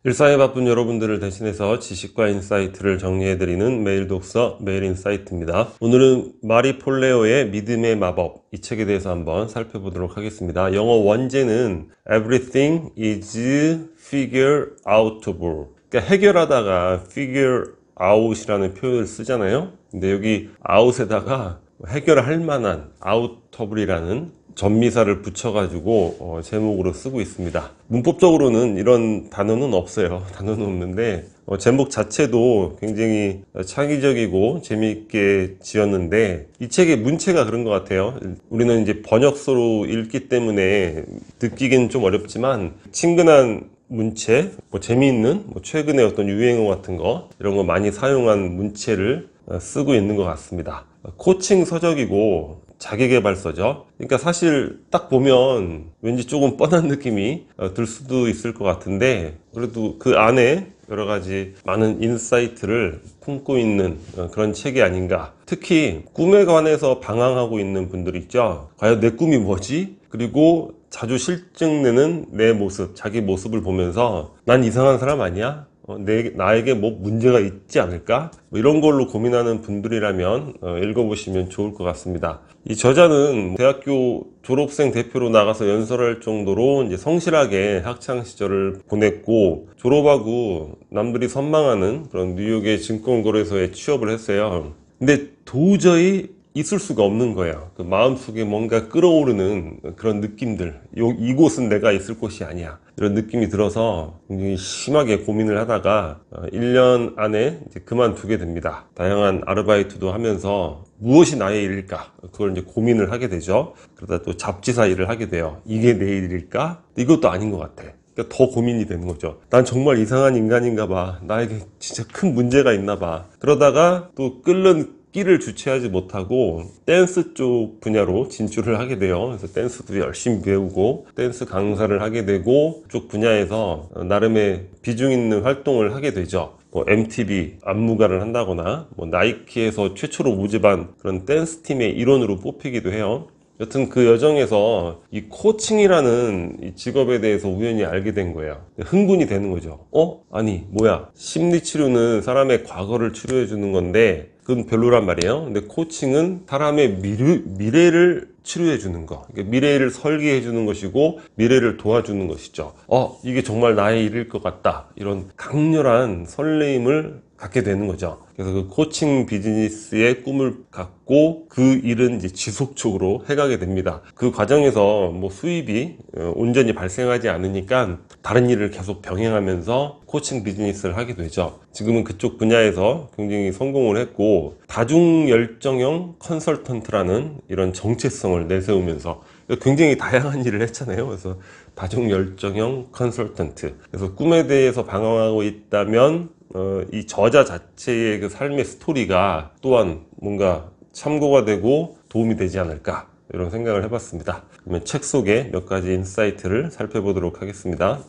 일상에 바쁜 여러분들을 대신해서 지식과 인사이트를 정리해드리는 매일 독서 매일 인사이트입니다. 오늘은 마리 폴레오의 믿음의 마법, 이 책에 대해서 한번 살펴보도록 하겠습니다. 영어 원제는 Everything is figureoutable, 그러니까 해결하다가 figure out이라는 표현을 쓰잖아요. 근데 여기 out에다가 해결할 만한 outof이라는 전미사를 붙여가지고 제목으로 쓰고 있습니다. 문법적으로는 이런 단어는 없어요. 단어는 없는데 제목 자체도 굉장히 창의적이고 재미있게 지었는데, 이 책의 문체가 그런 것 같아요. 우리는 이제 번역서로 읽기 때문에 듣기는 좀 어렵지만 친근한 문체, 재미있는 최근에 어떤 유행어 같은 거, 이런 거 많이 사용한 문체를 쓰고 있는 것 같습니다. 코칭 서적이고 자기계발서죠. 그러니까 사실 딱 보면 왠지 조금 뻔한 느낌이 들 수도 있을 것 같은데, 그래도 그 안에 여러 가지 많은 인사이트를 품고 있는 그런 책이 아닌가. 특히 꿈에 관해서 방황하고 있는 분들이 있죠. 과연 내 꿈이 뭐지? 그리고 자주 실증내는 내 모습, 자기 모습을 보면서 난 이상한 사람 아니야? 나에게 뭐 문제가 있지 않을까? 이런 걸로 고민하는 분들이라면 읽어보시면 좋을 것 같습니다. 이 저자는 대학교 졸업생 대표로 나가서 연설할 정도로 이제 성실하게 학창 시절을 보냈고, 졸업하고 남들이 선망하는 그런 뉴욕의 증권거래소에 취업을 했어요. 근데 도저히 있을 수가 없는 거예요. 그 마음속에 뭔가 끌어오르는 그런 느낌들, 이곳은 내가 있을 곳이 아니야, 이런 느낌이 들어서 굉장히 심하게 고민을 하다가 1년 안에 이제 그만두게 됩니다. 다양한 아르바이트도 하면서 무엇이 나의 일일까, 그걸 이제 고민을 하게 되죠. 그러다 또 잡지사 일을 하게 돼요. 이게 내 일일까? 이것도 아닌 것 같아. 그러니까 더 고민이 되는 거죠. 난 정말 이상한 인간인가 봐. 나에게 진짜 큰 문제가 있나 봐. 그러다가 또 끓는 끼를 주체하지 못하고 댄스 쪽 분야로 진출을 하게 돼요. 그래서 댄스도 열심히 배우고 댄스 강사를 하게 되고, 그쪽 분야에서 나름의 비중 있는 활동을 하게 되죠. MTV 안무가를 한다거나 나이키에서 최초로 모집한 그런 댄스 팀의 일원으로 뽑히기도 해요. 여튼 그 여정에서 이 코칭이라는 이 직업에 대해서 우연히 알게 된 거예요. 흥분이 되는 거죠. 아니 뭐야, 심리치료는 사람의 과거를 치료해 주는 건데 그건 별로란 말이에요. 근데 코칭은 사람의 미래를 치료해 주는 거, 미래를 설계해 주는 것이고 미래를 도와주는 것이죠. 이게 정말 나의 일일 것 같다, 이런 강렬한 설레임을 갖게 되는 거죠. 그래서 그 코칭 비즈니스의 꿈을 갖고 그 일은 이제 지속적으로 해가게 됩니다. 그 과정에서 수입이 온전히 발생하지 않으니까 다른 일을 계속 병행하면서 코칭 비즈니스를 하게 되죠. 지금은 그쪽 분야에서 굉장히 성공을 했고, 다중열정형 컨설턴트라는 이런 정체성을 내세우면서 굉장히 다양한 일을 했잖아요. 그래서 다중열정형 컨설턴트. 그래서 꿈에 대해서 방황하고 있다면 이 저자 자체의 그 삶의 스토리가 또한 뭔가 참고가 되고 도움이 되지 않을까, 이런 생각을 해봤습니다. 그러면 책 속의 몇 가지 인사이트를 살펴보도록 하겠습니다.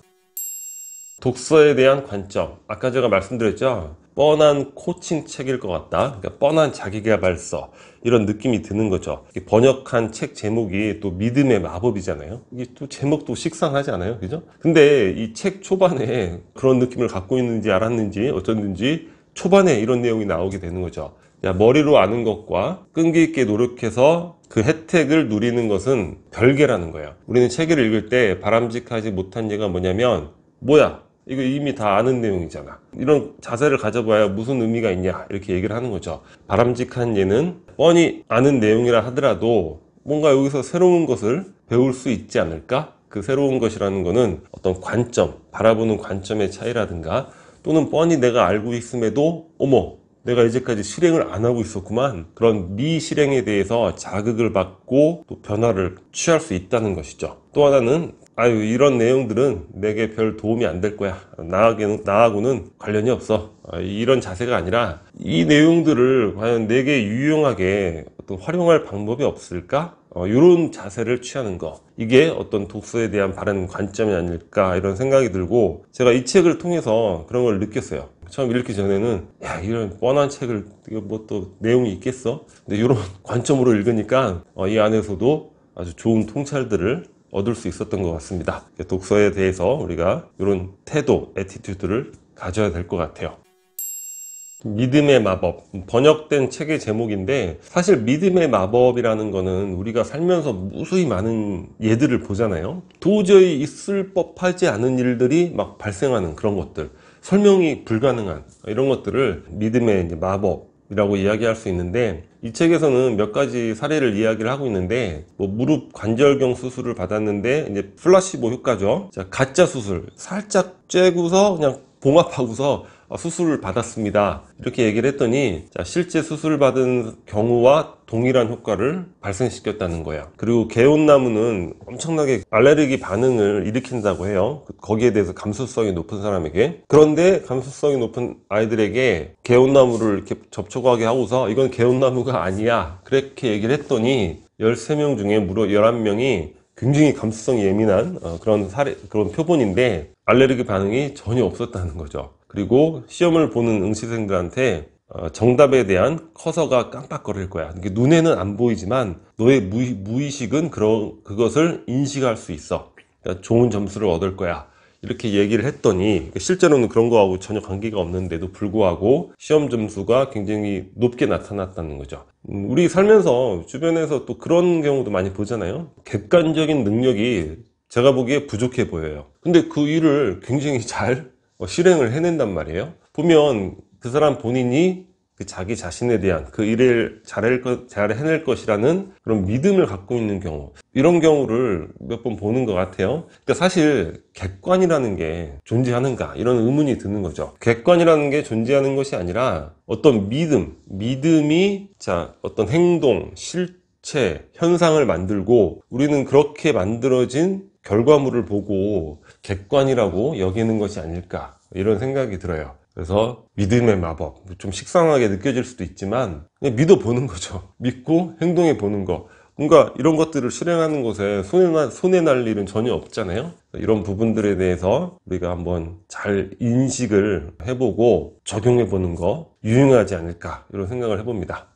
독서에 대한 관점, 아까 제가 말씀드렸죠. 뻔한 코칭 책일 것 같다, 그러니까 뻔한 자기계발서, 이런 느낌이 드는 거죠. 번역한 책 제목이 또 믿음의 마법이잖아요. 이게 또 제목도 식상하지 않아요? 그죠? 근데 이 책 초반에 그런 느낌을 갖고 있는지 알았는지 어쩌는지 초반에 이런 내용이 나오게 되는 거죠. 머리로 아는 것과 끈기 있게 노력해서 그 혜택을 누리는 것은 별개라는 거예요. 우리는 책을 읽을 때 바람직하지 못한 예가 뭐냐면, 뭐야, 이거 이미 다 아는 내용이잖아, 이런 자세를 가져봐야 무슨 의미가 있냐, 이렇게 얘기를 하는 거죠. 바람직한 예는 뻔히 아는 내용이라 하더라도 뭔가 여기서 새로운 것을 배울 수 있지 않을까? 그 새로운 것이라는 거는 어떤 관점, 바라보는 관점의 차이라든가, 또는 뻔히 내가 알고 있음에도 어머, 내가 이제까지 실행을 안 하고 있었구만, 그런 미실행에 대해서 자극을 받고 또 변화를 취할 수 있다는 것이죠. 또 하나는 이런 내용들은 내게 별 도움이 안 될 거야, 나하고는 관련이 없어, 이런 자세가 아니라 이 내용들을 과연 내게 유용하게 어떤 활용할 방법이 없을까? 이런 자세를 취하는 거, 이게 어떤 독서에 대한 바른 관점이 아닐까, 이런 생각이 들고, 제가 이 책을 통해서 그런 걸 느꼈어요. 처음 읽기 전에는 이런 뻔한 책을 또 내용이 있겠어? 근데 이런 관점으로 읽으니까 이 안에서도 아주 좋은 통찰들을 얻을 수 있었던 것 같습니다. 독서에 대해서 우리가 이런 태도, 애티튜드를 가져야 될 것 같아요. 믿음의 마법, 번역된 책의 제목인데, 사실 믿음의 마법이라는 거는 우리가 살면서 무수히 많은 예들을 보잖아요. 도저히 있을 법하지 않은 일들이 막 발생하는 그런 것들, 설명이 불가능한 이런 것들을 믿음의 이제 마법이라고 이야기할 수 있는데, 이 책에서는 몇 가지 사례를 이야기를 하고 있는데, 뭐 무릎 관절경 수술을 받았는데 이제 플라시보 효과죠. 자, 가짜 수술 살짝 쬐고서 그냥 봉합하고서 수술을 받았습니다, 이렇게 얘기를 했더니, 자, 실제 수술 받은 경우와 동일한 효과를 발생시켰다는 거야. 그리고 개온나무는 엄청나게 알레르기 반응을 일으킨다고 해요. 거기에 대해서 감수성이 높은 사람에게. 그런데 감수성이 높은 아이들에게 개온나무를 이렇게 접촉하게 하고서 이건 개온나무가 아니야, 그렇게 얘기를 했더니 13명 중에 무려 11명이 굉장히 감수성이 예민한 그런 표본인데 알레르기 반응이 전혀 없었다는 거죠. 그리고 시험을 보는 응시생들한테 정답에 대한 커서가 깜빡거릴 거야. 눈에는 안 보이지만 너의 무의식은 그것을 인식할 수 있어. 그러니까 좋은 점수를 얻을 거야, 이렇게 얘기를 했더니, 실제로는 그런 거하고 전혀 관계가 없는데도 불구하고 시험 점수가 굉장히 높게 나타났다는 거죠. 우리 살면서 주변에서 또 그런 경우도 많이 보잖아요. 객관적인 능력이 제가 보기에 부족해 보여요. 근데 그 일을 굉장히 잘 실행을 해낸단 말이에요. 보면 그 사람 본인이 그 자기 자신에 대한 그 일을 잘 해낼 것이라는 그런 믿음을 갖고 있는 경우, 이런 경우를 몇 번 보는 것 같아요. 그러니까 사실 객관이라는 게 존재하는가, 이런 의문이 드는 거죠. 객관이라는 게 존재하는 것이 아니라 어떤 믿음이 자, 어떤 행동, 실체, 현상을 만들고, 우리는 그렇게 만들어진 결과물을 보고 객관이라고 여기는 것이 아닐까, 이런 생각이 들어요. 그래서 믿음의 마법, 좀 식상하게 느껴질 수도 있지만 그냥 믿어보는 거죠. 믿고 행동해 보는 거. 뭔가 이런 것들을 실행하는 것에 손해 날 일은 전혀 없잖아요. 이런 부분들에 대해서 우리가 한번 잘 인식을 해보고 적용해 보는 거 유용하지 않을까, 이런 생각을 해봅니다.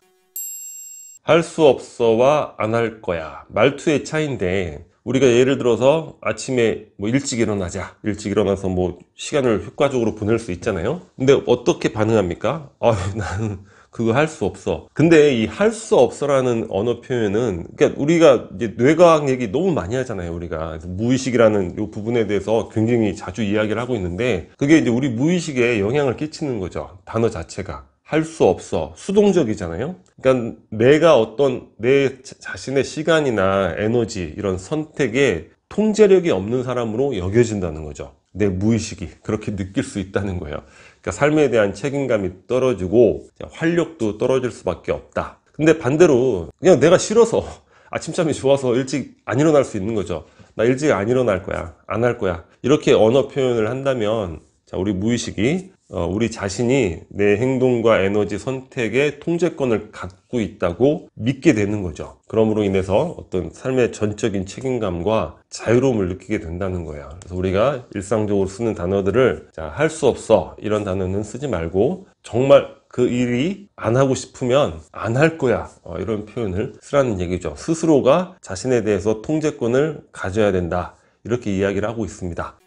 할 수 없어와 안 할 거야, 말투의 차이인데, 우리가 예를 들어서 아침에 뭐 일찍 일어나서 뭐 시간을 효과적으로 보낼 수 있잖아요. 근데 어떻게 반응합니까? 나는 그거 할 수 없어. 근데 이 할 수 없어라는 언어 표현은, 그러니까 우리가 이제 뇌과학 얘기 너무 많이 하잖아요. 우리가 그래서 무의식이라는 이 부분에 대해서 굉장히 자주 이야기를 하고 있는데, 그게 이제 우리 무의식에 영향을 끼치는 거죠. 단어 자체가 할 수 없어, 수동적이잖아요. 그러니까 내가 어떤 내 자신의 시간이나 에너지, 이런 선택에 통제력이 없는 사람으로 여겨진다는 거죠. 내 무의식이 그렇게 느낄 수 있다는 거예요. 그러니까 삶에 대한 책임감이 떨어지고 활력도 떨어질 수밖에 없다. 근데 반대로 그냥 내가 싫어서, 아침잠이 좋아서 일찍 안 일어날 수 있는 거죠. 나 일찍 안 일어날 거야, 안 할 거야, 이렇게 언어 표현을 한다면, 자, 우리 무의식이 우리 자신이 내 행동과 에너지 선택의 통제권을 갖고 있다고 믿게 되는 거죠. 그러므로 인해서 어떤 삶의 전적인 책임감과 자유로움을 느끼게 된다는 거예요. 그래서 우리가 일상적으로 쓰는 단어들을, 자, 할 수 없어, 이런 단어는 쓰지 말고 정말 그 일이 안 하고 싶으면 안 할 거야, 이런 표현을 쓰라는 얘기죠. 스스로가 자신에 대해서 통제권을 가져야 된다, 이렇게 이야기를 하고 있습니다.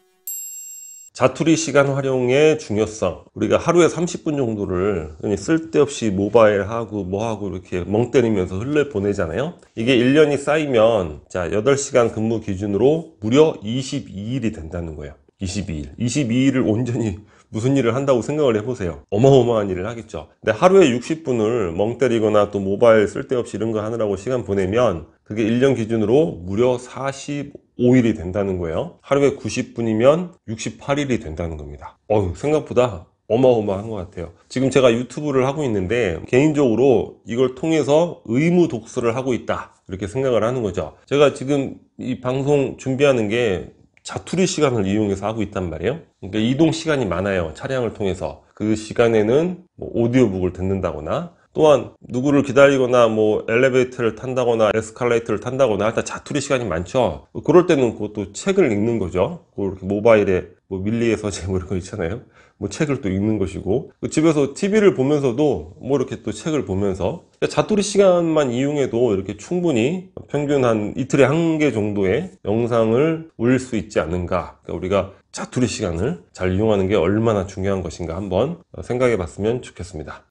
자투리 시간 활용의 중요성. 우리가 하루에 30분 정도를 쓸데없이 모바일하고 뭐하고 이렇게 멍 때리면서 흘려보내잖아요. 이게 1년이 쌓이면, 자, 8시간 근무 기준으로 무려 22일이 된다는 거예요. 22일을 온전히 무슨 일을 한다고 생각을 해보세요. 어마어마한 일을 하겠죠. 근데 하루에 60분을 멍 때리거나 또 모바일 쓸데없이 이런 거 하느라고 시간 보내면 그게 1년 기준으로 무려 45일이 된다는 거예요. 하루에 90분이면 68일이 된다는 겁니다. 생각보다 어마어마한 것 같아요. 지금 제가 유튜브를 하고 있는데 개인적으로 이걸 통해서 의무 독서를 하고 있다, 이렇게 생각을 하는 거죠. 제가 지금 이 방송 준비하는 게 자투리 시간을 이용해서 하고 있단 말이에요. 그러니까 이동 시간이 많아요. 차량을 통해서. 그 시간에는 뭐 오디오북을 듣는다거나, 또한 누구를 기다리거나 뭐 엘리베이터를 탄다거나 에스컬레이터를 탄다거나 할 때 자투리 시간이 많죠. 그럴 때는 그것도 책을 읽는 거죠. 그렇게 모바일에 뭐 밀리의 서재 뭐 이런 거 있잖아요. 뭐 책을 또 읽는 것이고, 집에서 TV를 보면서도 뭐 이렇게 또 책을 보면서 자투리 시간만 이용해도 이렇게 충분히 평균 한 이틀에 한 개 정도의 영상을 올릴 수 있지 않는가. 그러니까 우리가 자투리 시간을 잘 이용하는 게 얼마나 중요한 것인가 한번 생각해 봤으면 좋겠습니다.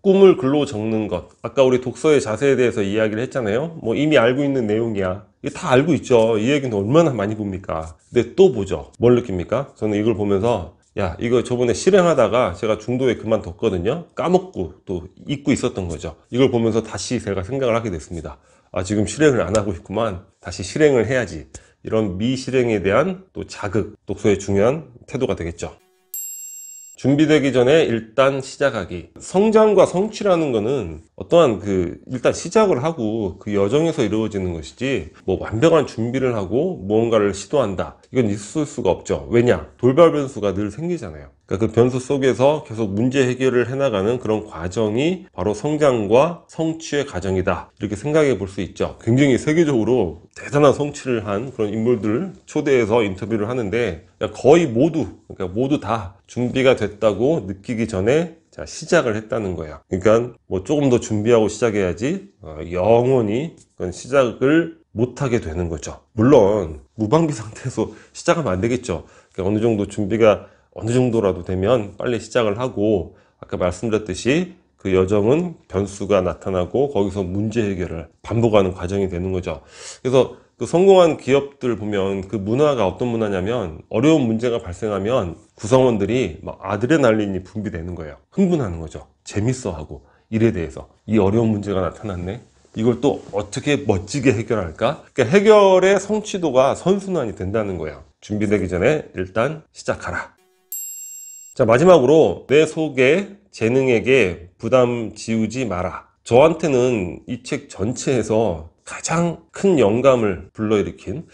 꿈을 글로 적는 것, 아까 우리 독서의 자세에 대해서 이야기를 했잖아요. 뭐 이미 알고 있는 내용이야. 이게 다 알고 있죠. 이 얘기는 얼마나 많이 봅니까? 근데 또 보죠. 뭘 느낍니까? 저는 이걸 보면서 야, 이거 저번에 실행하다가 제가 중도에 그만뒀거든요. 까먹고 또 잊고 있었던 거죠. 이걸 보면서 다시 제가 생각을 하게 됐습니다. 아, 지금 실행을 안 하고 있구만. 다시 실행을 해야지. 이런 미실행에 대한 또 자극, 독서의 중요한 태도가 되겠죠. 준비되기 전에 일단 시작하기. 성장과 성취라는 거는 어떠한 일단 시작을 하고 그 여정에서 이루어지는 것이지, 뭐 완벽한 준비를 하고 무언가를 시도한다, 이건 있을 수가 없죠. 왜냐? 돌발 변수가 늘 생기잖아요. 그러니까 그 변수 속에서 계속 문제 해결을 해나가는 그런 과정이 바로 성장과 성취의 과정이다, 이렇게 생각해 볼 수 있죠. 굉장히 세계적으로 대단한 성취를 한 그런 인물들 초대해서 인터뷰를 하는데, 거의 모두, 그러니까 모두 다 준비가 됐다고 느끼기 전에 자, 시작을 했다는 거예요. 그러니까 뭐 조금 더 준비하고 시작해야지 영원히 그건 시작을 못하게 되는 거죠. 물론 무방비 상태에서 시작하면 안 되겠죠. 그러니까 어느 정도 준비가 어느 정도라도 되면 빨리 시작을 하고, 아까 말씀드렸듯이 그 여정은 변수가 나타나고 거기서 문제 해결을 반복하는 과정이 되는 거죠. 그래서 그 성공한 기업들 보면 그 문화가 어떤 문화냐면, 어려운 문제가 발생하면 구성원들이 막 아드레날린이 분비되는 거예요. 흥분하는 거죠. 재밌어하고, 일에 대해서 이 어려운 문제가 나타났네, 이걸 또 어떻게 멋지게 해결할까? 그러니까 해결의 성취도가 선순환이 된다는 거예요. 준비되기 전에 일단 시작하라. 자, 마지막으로 내 속의 재능에게 부담 지우지 마라. 저한테는 이 책 전체에서 가장 큰 영감을 불러일으킨,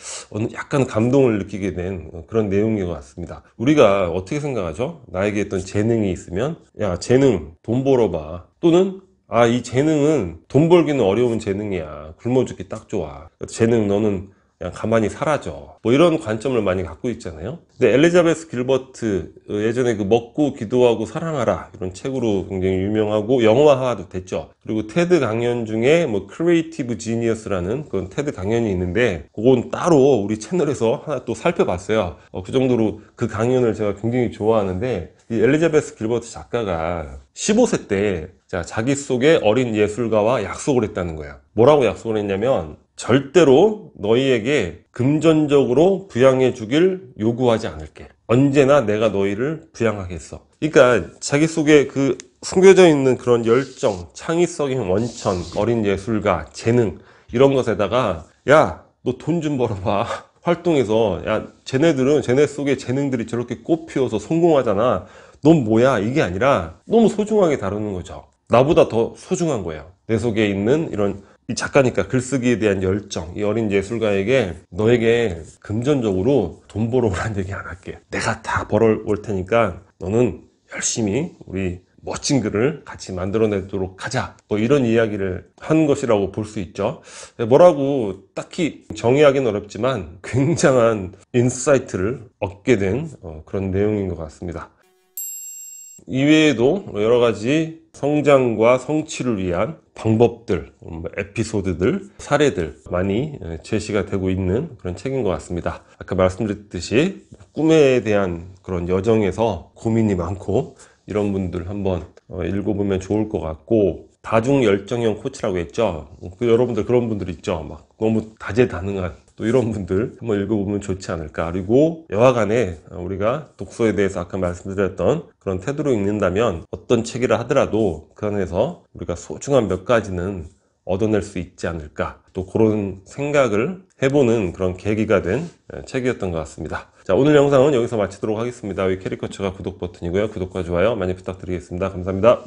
약간 감동을 느끼게 된 그런 내용인 것 같습니다. 우리가 어떻게 생각하죠? 나에게 어떤 재능이 있으면, 야, 재능 돈 벌어봐, 또는 아, 이 재능은 돈 벌기는 어려운 재능이야, 굶어 죽기 딱 좋아, 재능 너는 그냥 가만히 사라져, 뭐 이런 관점을 많이 갖고 있잖아요. 근데 엘리자베스 길버트, 예전에 그 먹고 기도하고 사랑하라, 이런 책으로 굉장히 유명하고 영화화도 됐죠. 그리고 테드 강연 중에 뭐 크리에이티브 지니어스라는 그런 테드 강연이 있는데, 그건 따로 우리 채널에서 하나 또 살펴봤어요. 그 정도로 그 강연을 제가 굉장히 좋아하는데, 이 엘리자베스 길버트 작가가 15세 때 자기 속의 어린 예술가와 약속을 했다는 거예요. 뭐라고 약속을 했냐면, 절대로 너희에게 금전적으로 부양해 주길 요구하지 않을게. 언제나 내가 너희를 부양하겠어. 그러니까 자기 속에 그 숨겨져 있는 그런 열정, 창의적인 원천, 어린 예술가, 재능, 이런 것에다가 야, 너 돈 좀 벌어봐. 활동해서, 야, 쟤네 속에 재능들이 저렇게 꽃피워서 성공하잖아. 넌 뭐야? 이게 아니라 너무 소중하게 다루는 거죠. 나보다 더 소중한 거예요. 내 속에 있는 이런, 이 작가니까 글쓰기에 대한 열정, 이 어린 예술가에게 너에게 금전적으로 돈 벌어오라는 얘기 안 할게. 내가 다 벌어올 테니까 너는 열심히 우리 멋진 글을 같이 만들어내도록 하자. 뭐 이런 이야기를 한 것이라고 볼 수 있죠. 뭐라고 딱히 정의하기는 어렵지만 굉장한 인사이트를 얻게 된 그런 내용인 것 같습니다. 이외에도 여러 가지 성장과 성취를 위한 방법들, 에피소드들, 사례들 많이 제시가 되고 있는 그런 책인 것 같습니다. 아까 말씀드렸듯이 꿈에 대한 그런 여정에서 고민이 많고 이런 분들 한번 읽어보면 좋을 것 같고, 다중 열정형 코치라고 했죠. 여러분들 그런 분들 있죠. 막 너무 다재다능한, 또 이런 분들 한번 읽어보면 좋지 않을까. 그리고 여하간에 우리가 독서에 대해서 아까 말씀드렸던 그런 태도로 읽는다면 어떤 책이라 하더라도 그 안에서 우리가 소중한 몇 가지는 얻어낼 수 있지 않을까. 또 그런 생각을 해보는 그런 계기가 된 책이었던 것 같습니다. 자, 오늘 영상은 여기서 마치도록 하겠습니다. 위 캐리커처가 구독 버튼이고요. 구독과 좋아요 많이 부탁드리겠습니다. 감사합니다.